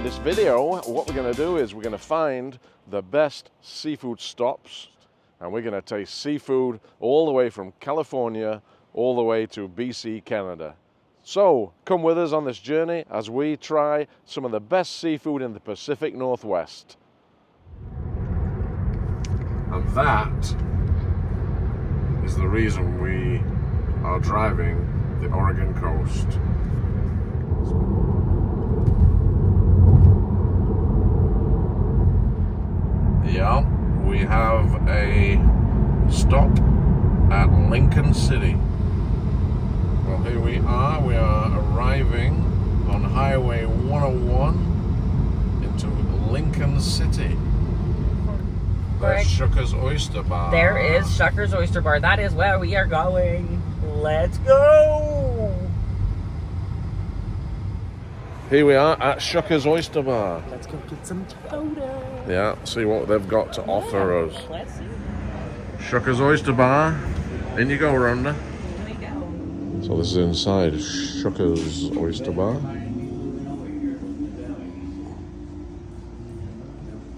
this video, what we're going to do is we're going to find the best seafood stops, and we're going to taste seafood all the way from California all the way to BC, Canada. So come with us on this journey as we try some of the best seafood in the Pacific Northwest. And that is the reason we are driving the Oregon coast. Yeah, we have a stop at Lincoln City. Well, here we are arriving on Highway 101 into Lincoln City. There's Shuckers Oyster Bar. There is Shuckers Oyster Bar. That is where we are going. Let's go! Here we are at Shuckers Oyster Bar. Let's go get some chowder. Yeah, see what they've got to offer us. Let's see. Shuckers Oyster Bar. In you go, Rhonda. Here we go. So this is inside Shuckers Oyster Bar.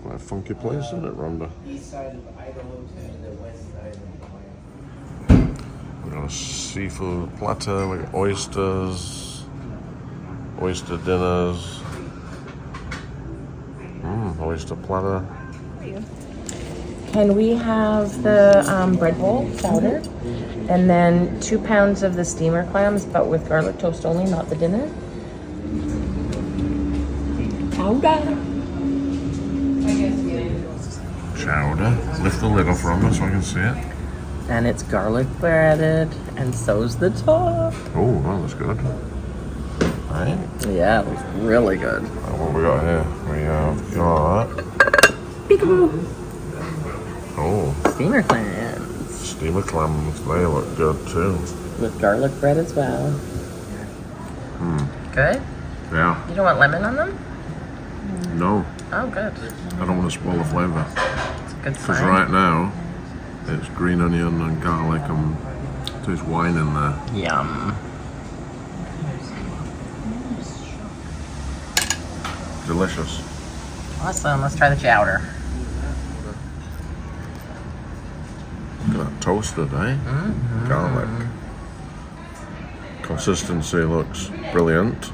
Quite a funky place, isn't it, Rhonda? East side of Idaho to the west side of We've got a seafood platter, we've got oysters, oyster dinners, oyster platter. Can we have the bread bowl chowder? And then 2 pounds of the steamer clams, but with garlic toast only, not the dinner. Chowder. Chowder. Lift the lid off, Rhonda, so I can see it. And it's garlic breaded, and so's the top. Oh, that looks good. Right. Yeah, it was really good. What we got here? We have got... Peekaboo. Oh, Steamer clams. steamer clams. They look good too. With garlic bread as well. Good? Yeah. You don't want lemon on them? No, Oh, good. I don't want to spoil the flavour. It's a good Because sign. right now, it's green onion and garlic and there's wine in there. Yum. Delicious. Awesome. Let's try the chowder. Look at that toasted, eh? Garlic. Consistency looks brilliant.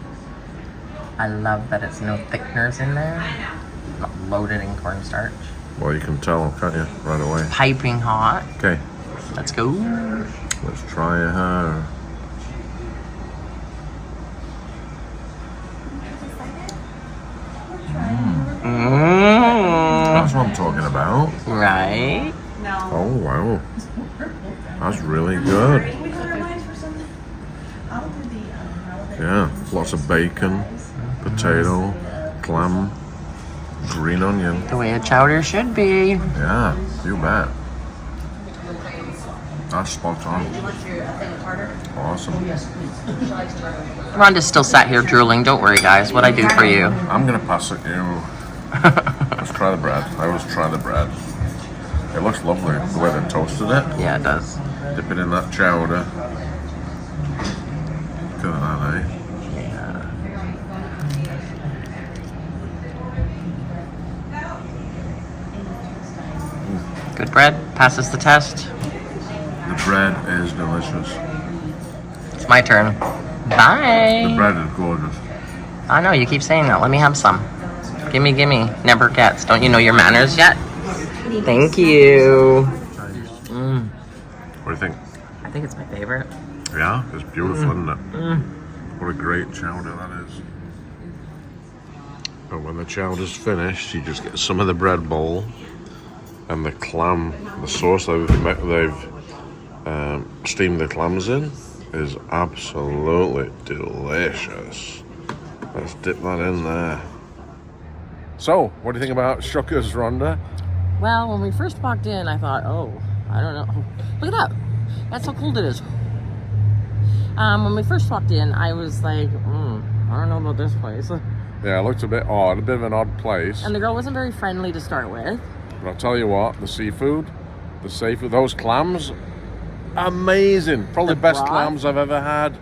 I love that it's no thickeners in there. Not loaded in cornstarch. Well, you can tell, can't you? Right away. Piping hot. Okay, Let's go. let's try her. That's what I'm talking about. Right? Oh, wow. That's really good. Yeah, lots of bacon, potato, clam, green onion. The way a chowder should be. Yeah, you bet. That's spot on. Awesome. Rhonda's still sat here drooling. Don't worry, guys. What I do for you. I'm gonna pass it you. Let's try the bread. I always try the bread. It looks lovely, the way they toasted it. Yeah, it does. Dip it in that chowder. Look at that, eh? Yeah. Good bread. Passes the test. The bread is delicious. It's my turn. The Bye. bread is gorgeous. I know, you keep saying that. Let me have some. Gimme, gimme. Never gets. Don't you know your manners yet? Thank you. What do you think? I think it's my favorite. Yeah, it's beautiful, isn't it? What a great chowder that is. But when the chowder's finished, you just get some of the bread bowl and the clam, the sauce they've steamed the clams in is absolutely delicious. Let's dip that in there. So, what do you think about Shuckers, Rhonda? Well, when we first walked in, I thought, oh, I don't know. Look at that. That's how cold it is. When we first walked in, I was like, I don't know about this place. Yeah, it looked a bit odd, a bit of an odd place. And the girl wasn't very friendly to start with. But I'll tell you what, the seafood, those clams, amazing. Probably The best broth? clams I've ever had.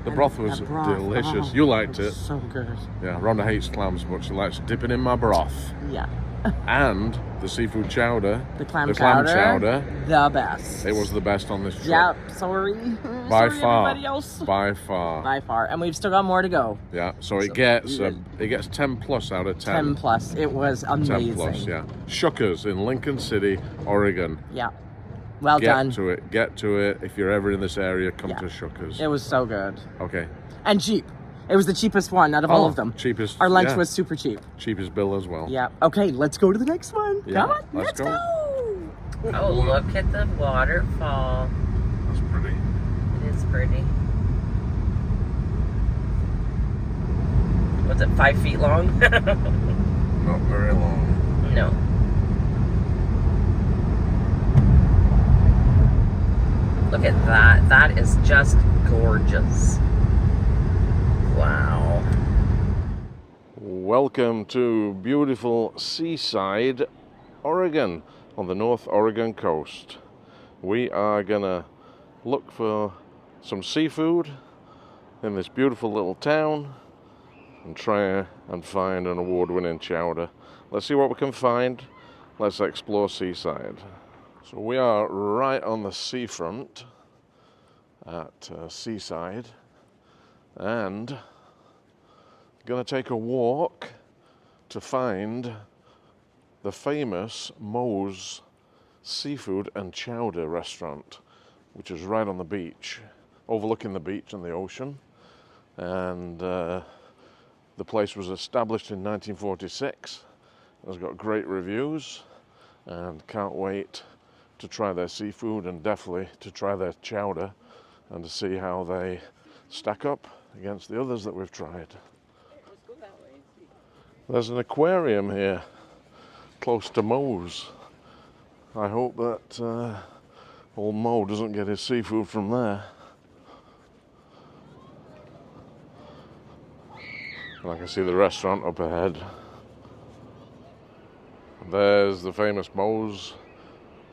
The broth was delicious. Oh, You liked it. So good. Yeah, Rhonda hates clams, but she likes dipping in my broth. Yeah. And the seafood chowder. The clam chowder. The best. It was the best on this trip. Yep. Sorry. By Sorry, far. everybody else. By far. By far. And we've still got more to go. Yeah. So it gets 10 plus out of 10. 10 plus. It was amazing. 10 plus. Yeah. Shuckers in Lincoln City, Oregon. Yeah. Well done. Get to it. If you're ever in this area, come to Shuckers. It was so good. Okay. And cheap. It was the cheapest one out of all of them. Cheapest. Our lunch was super cheap. Cheapest bill as well. Yeah. Okay, let's go to the next one. Yeah, Come on, let's go. Oh, look at the waterfall. That's pretty. It is pretty. Was it 5 feet long? Not very long. No. Look at that. That is just gorgeous. Wow. Welcome to beautiful Seaside, Oregon, on the North Oregon coast. We are gonna look for some seafood in this beautiful little town and try and find an award-winning chowder. Let's see what we can find. Let's explore Seaside. So we are right on the seafront at Seaside, and gonna take a walk to find the famous Mos Seafood and Chowder restaurant, which is right on the beach, overlooking the beach and the ocean. And the place was established in 1946. It's got great reviews, and can't wait to try their seafood and definitely to try their chowder and to see how they stack up against the others that we've tried. There's an aquarium here close to Mo's. I hope that old Mo doesn't get his seafood from there. And I can see the restaurant up ahead. There's the famous Mo's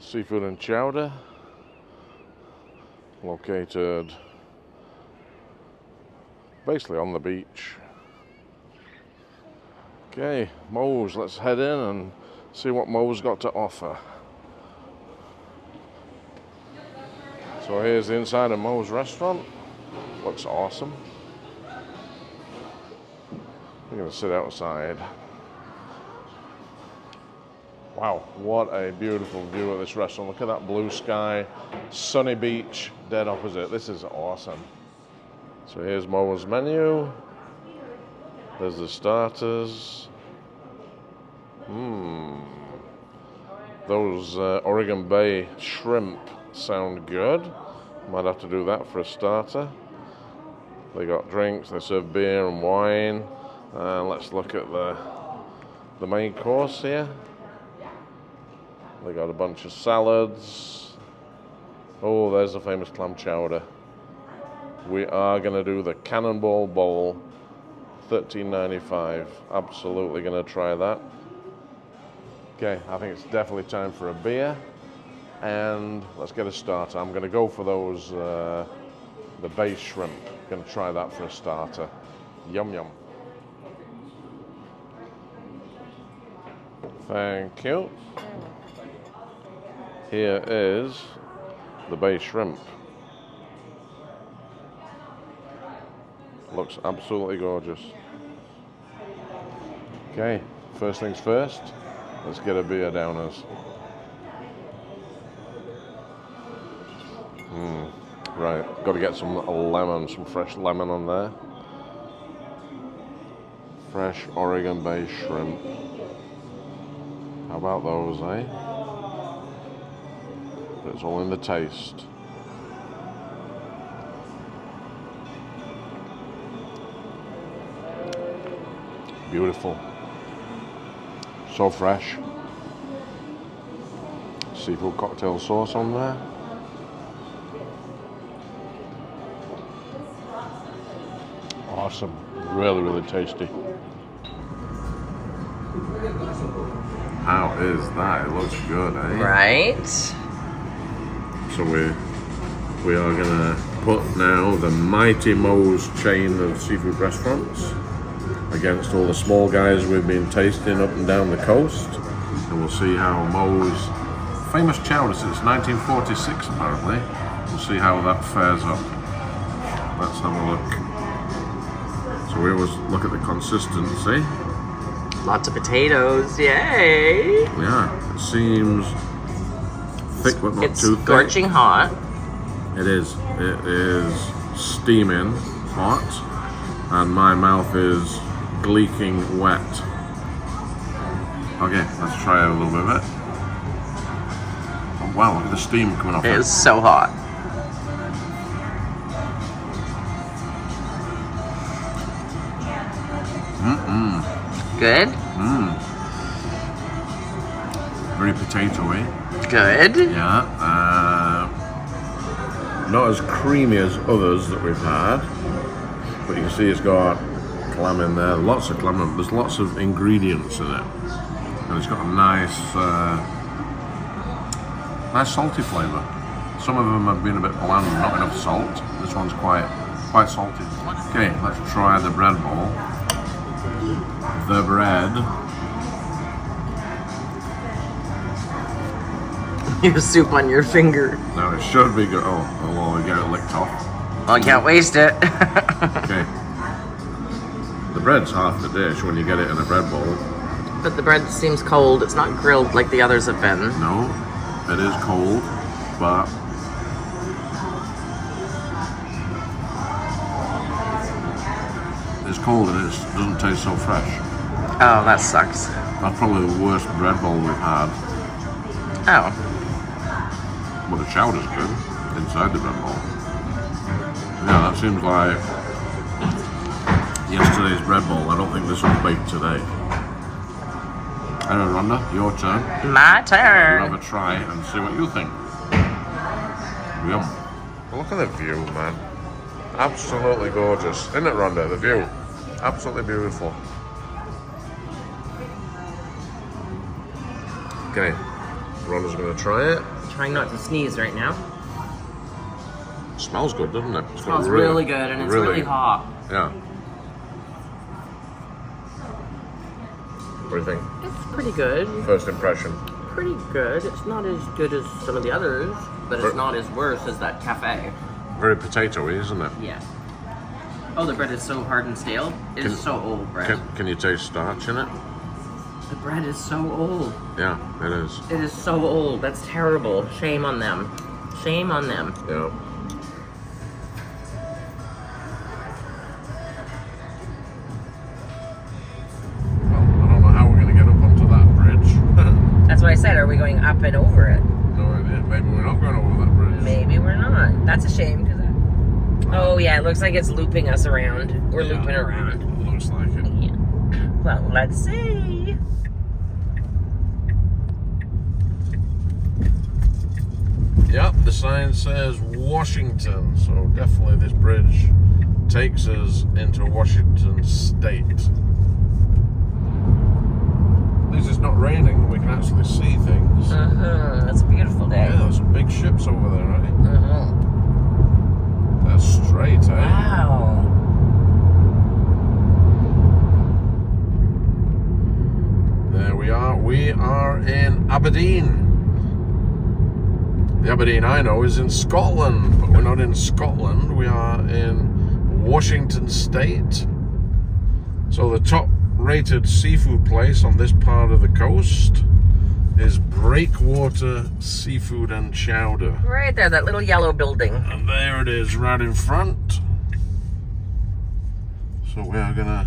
Seafood and Chowder, located basically on the beach. Okay, Mo's, let's head in and see what Mo's got to offer. So here's the inside of Mos Restaurant. Looks awesome. We're gonna sit outside. Wow, what a beautiful view of this restaurant. Look at that blue sky, sunny beach, dead opposite. This is awesome. So here's Mo's menu. There's the starters. Those Oregon Bay shrimp sound good. Might have to do that for a starter. They got drinks, they serve beer and wine. Let's look at the main course here. They got a bunch of salads. Oh, there's the famous clam chowder. We are gonna do the Cannonball Bowl, $13.95. Absolutely gonna try that. Okay, I think it's definitely time for a beer, and let's get a starter. I'm gonna go for those, the bay shrimp. Gonna try that for a starter. Yum yum. Thank you. Here is the bay shrimp. Looks absolutely gorgeous. Okay, first things first, let's get a beer down us. Right, got to get some lemon, some fresh lemon on there. Fresh Oregon Bay shrimp. How about those, eh? But it's all in the taste. Beautiful. So fresh. Seafood cocktail sauce on there. Awesome. Really, really tasty. How is that? It looks good, eh? Right? So we are gonna put now the mighty Mos chain of seafood restaurants against all the small guys we've been tasting up and down the coast. And we'll see how Mos, famous chowder since 1946 apparently, we'll see how that fares up. Let's have a look. So we always look at the consistency. Lots of potatoes, yay! Yeah, it seems thick but not It's too thick. scorching hot. It is. It is steaming hot, and my mouth is gleeking wet. Okay, let's try a little bit of it. Oh, wow, look at the steam coming off It it. is so hot. Good? Very potatoey. Good. Yeah. Not as creamy as others that we've had, but you can see it's got clam in there. Lots of clam. There's lots of ingredients in it, and it's got a nice salty flavour. Some of them have been a bit bland, not enough salt. This one's quite salty. Okay, let's try the bread bowl. The bread. Your soup on your finger. Now it should be good. Oh, well, we get it licked off. Well, I can't waste it. Okay. The bread's half the dish when you get it in a bread bowl. But the bread seems cold. It's not grilled like the others have been. No, it is cold, but it's cold and it doesn't taste so fresh. Oh, that sucks. That's probably the worst bread bowl we've had. Oh. Well, the chowder's good inside the bread bowl. Yeah, that seems like yesterday's bread bowl. I don't think this was baked today. Anyway, Rhonda, your turn. My You turn. have a try and see what you think. Yum. Look at the view, man. Absolutely gorgeous. Isn't it, Rhonda? The view. Absolutely beautiful. Okay. Rhonda's going to try it. Trying not to sneeze right now. Smells good, doesn't it? It smells really good, and it's really hot. Yeah. What do you think? It's pretty good. First impression. Pretty good. It's not as good as some of the others, but it's not as worse as that cafe. Very potatoey, isn't it? Yeah. Oh, the bread is so hard and stale. It is so old bread. Can you taste starch in it? The bread is so old. Yeah, it is. It is so old. That's terrible. Shame on them. Shame on them. Yeah. Well, I don't know how we're going to get up onto that bridge. That's what I said. Are we going up and over it? No idea. Maybe we're not going over that bridge. Maybe we're not. That's a shame. Oh, yeah. It looks like it's looping us around. We're looping around. Looks like it. Yeah. Well, let's see. Yep, the sign says Washington, so definitely this bridge takes us into Washington State. At least it's not raining, we can actually see things. It's a beautiful day. Yeah, there's some big ships over there, right? That's straight, eh? Wow. There we are. We are in Aberdeen. The Aberdeen I know is in Scotland, but we're not in Scotland. We are in Washington State. So the top-rated seafood place on this part of the coast is Breakwater Seafood and Chowder. Right there, that little yellow building. And there it is, right in front. So we are gonna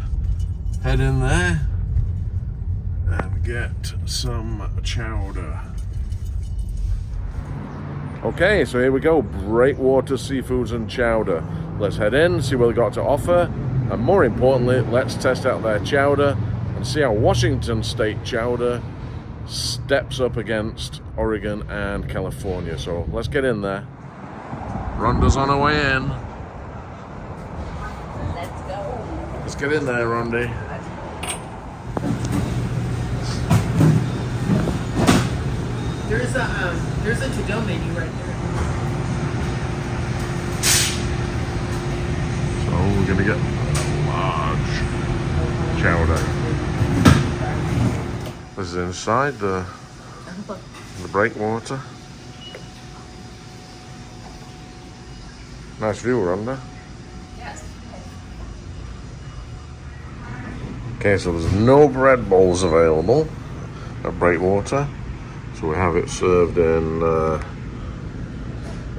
head in there and get some chowder. Okay, so here we go, Breakwater Seafoods and Chowder. Let's head in, see what they've got to offer, and more importantly, let's test out their chowder and see how Washington State chowder steps up against Oregon and California. So let's get in there. Rhonda's on her way in. Let's go. Let's get in there, Rondi. There's a to-go menu right there. to get large chowder. This is inside the breakwater. Nice view, Rhonda. Yes. Okay, so there's no bread bowls available at Breakwater, so we have it served in a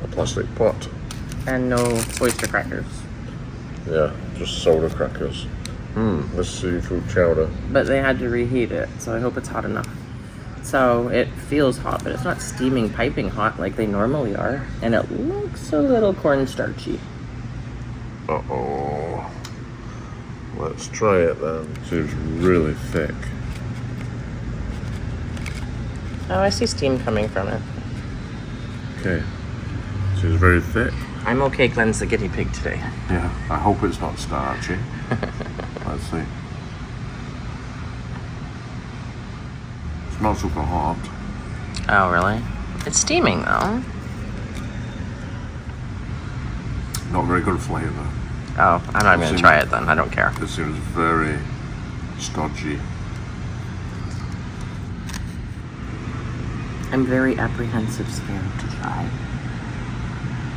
plastic pot. And no oyster crackers. Yeah, just soda crackers. This seafood chowder. But they had to reheat it, so I hope it's hot enough. So it feels hot, but it's not steaming, piping hot like they normally are. And it looks a little cornstarchy. Uh-oh. Let's try it then. Seems really thick. Oh, I see steam coming from it. Okay. Seems very thick. I'm okay, Glenn's the guinea pig today. Yeah, I hope it's not starchy. Let's see. It's not super hot. Oh, really? It's steaming, though. Not very good flavour. Oh, I'm not even going to try it then. I don't care. It seems very stodgy. I'm very apprehensive, scared to try.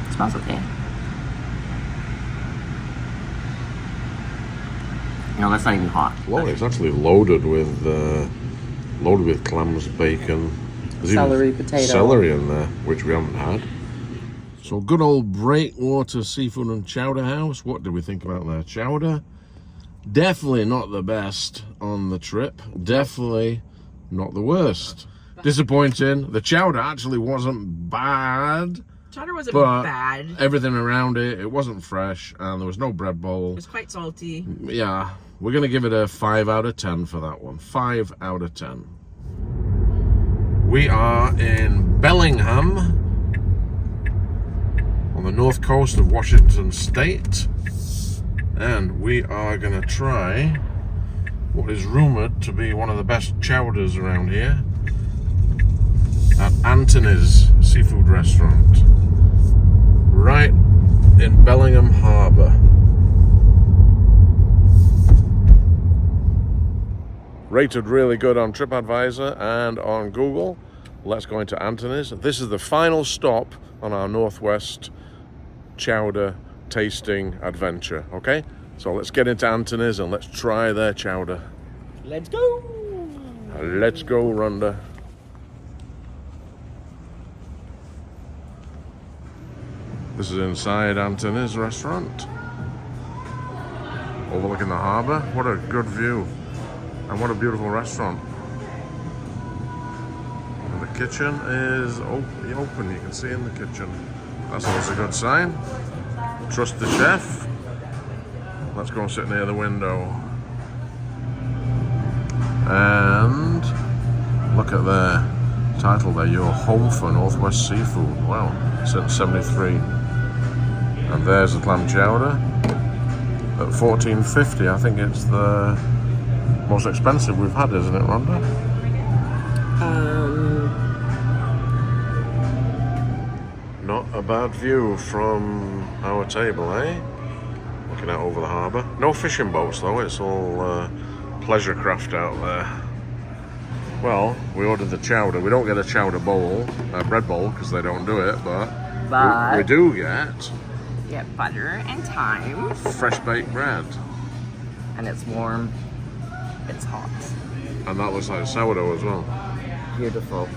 It smells okay. No, that's not even hot. Well, it's actually loaded with clams, bacon. There's Celery, even potato. celery in there, which we haven't had. So good old Breakwater Seafood and Chowder House. What did we think about their chowder? Definitely not the best on the trip. Definitely not the worst. Disappointing. The chowder actually wasn't bad. Chowder wasn't But bad. everything around it was fresh, and there was no bread bowl. It was quite salty. Yeah, we're going to give it a 5 out of 10 for that one. 5 out of 10. We are in Bellingham, on the north coast of Washington State, and we are going to try what is rumored to be one of the best chowders around here at Antonys Seafood Restaurant, right in Bellingham Harbour. Rated really good on TripAdvisor and on Google. Let's go into Antonys. This is the final stop on our Northwest chowder tasting adventure, okay? So let's get into Antonys and let's try their chowder. Let's go! Let's go, Rhonda. This is inside Antonys Restaurant, overlooking the harbour. What a good view, and what a beautiful restaurant. And the kitchen is open, you can see in the kitchen. That's always a good sign. Trust the chef. Let's go and sit near the window. And look at their title there, your home for Northwest Seafood. Wow, since '73. And there's the clam chowder at $14.50. I think it's the most expensive we've had, isn't it, Rhonda? Not a bad view from our table, eh? Looking out over the harbour. No fishing boats though, it's all pleasure craft out there. Well, we ordered the chowder. We don't get a chowder bowl, a bread bowl, because they don't do it, but we do get butter and thyme. fresh baked bread. And it's warm. It's hot. And that looks like sourdough as well. Beautiful.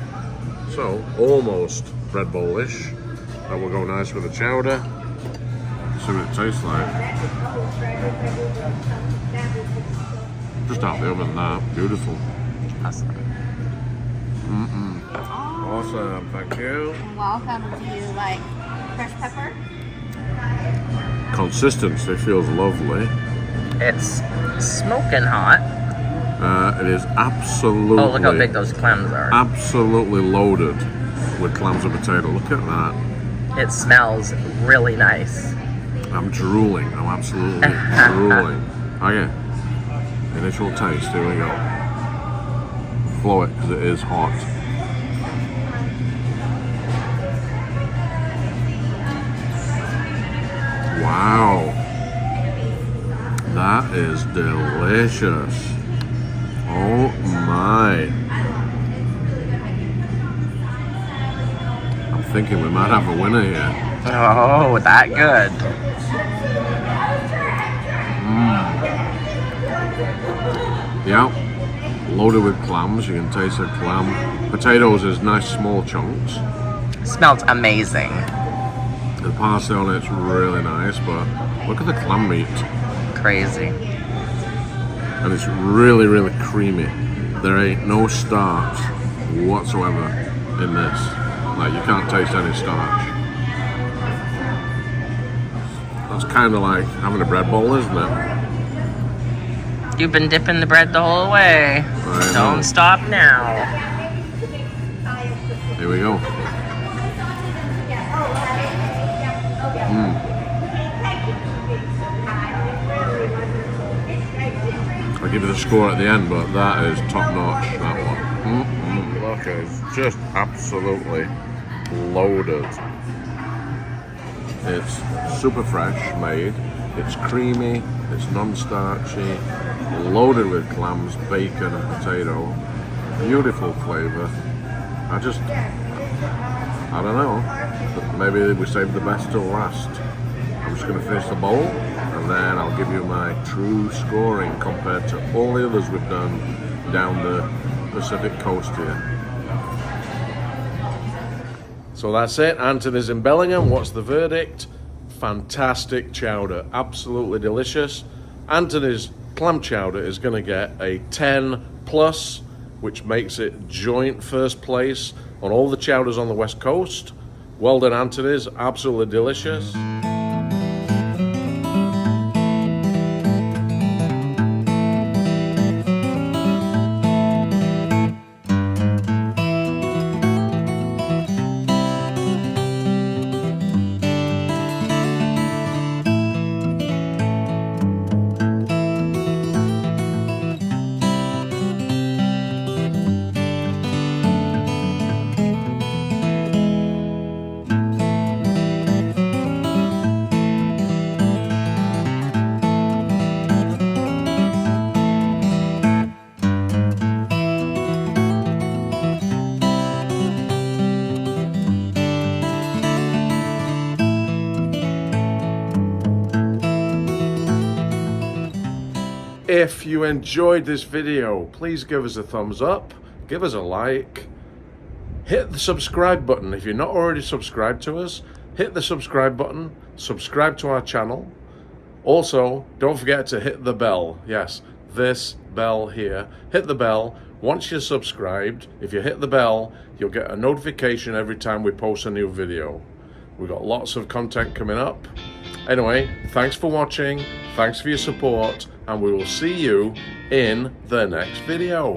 So, almost bread bowl-ish. That will go nice with the chowder. See what it tastes like. Just out the oven now. Beautiful. Awesome. Awesome, thank you. Welcome. Do you like fresh pepper? Consistency feels lovely. It's smoking hot. It is absolutely... Oh, look how big those clams are. Absolutely loaded with clams and potato. Look at that. It smells really nice. I'm drooling. I'm absolutely drooling. Okay. Initial taste. Here we go. Blow it because it is hot. Wow. That is delicious. Oh my. I'm thinking we might have a winner here. Oh, that good. Yeah, loaded with clams. You can taste the clam. Potatoes is nice small chunks. Smells amazing. The parsley on it's really nice, but look at the clam meat. Crazy. And it's really, really creamy. There ain't no starch whatsoever in this. Like, you can't taste any starch. That's kind of like having a bread bowl, isn't it? You've been dipping the bread the whole way. Don't stop now. Here we go. I'll give you the score at the end, but that is top notch, that one. Look, it's just absolutely loaded. It's super fresh made, it's creamy, it's non-starchy, loaded with clams, bacon and potato. Beautiful flavour. I don't know, maybe we saved the best till last. I'm just going to finish the bowl and then I'll give you my true scoring compared to all the others we've done down the Pacific coast here. So that's it, Antonys in Bellingham. What's the verdict? Fantastic chowder, absolutely delicious. Antonys Clam Chowder is going to get a 10 plus, which makes it joint first place on all the chowders on the West Coast. Well done, Antonys, absolutely delicious. If you enjoyed this video, please give us a thumbs up, give us a like, hit the subscribe button. If you're not already subscribed to us, hit the subscribe button, subscribe to our channel. Also, don't forget to hit the bell. Yes, this bell here. Hit the bell. Once you're subscribed, if you hit the bell, you'll get a notification every time we post a new video. We've got lots of content coming up. Anyway, thanks for watching, thanks for your support, and we will see you in the next video.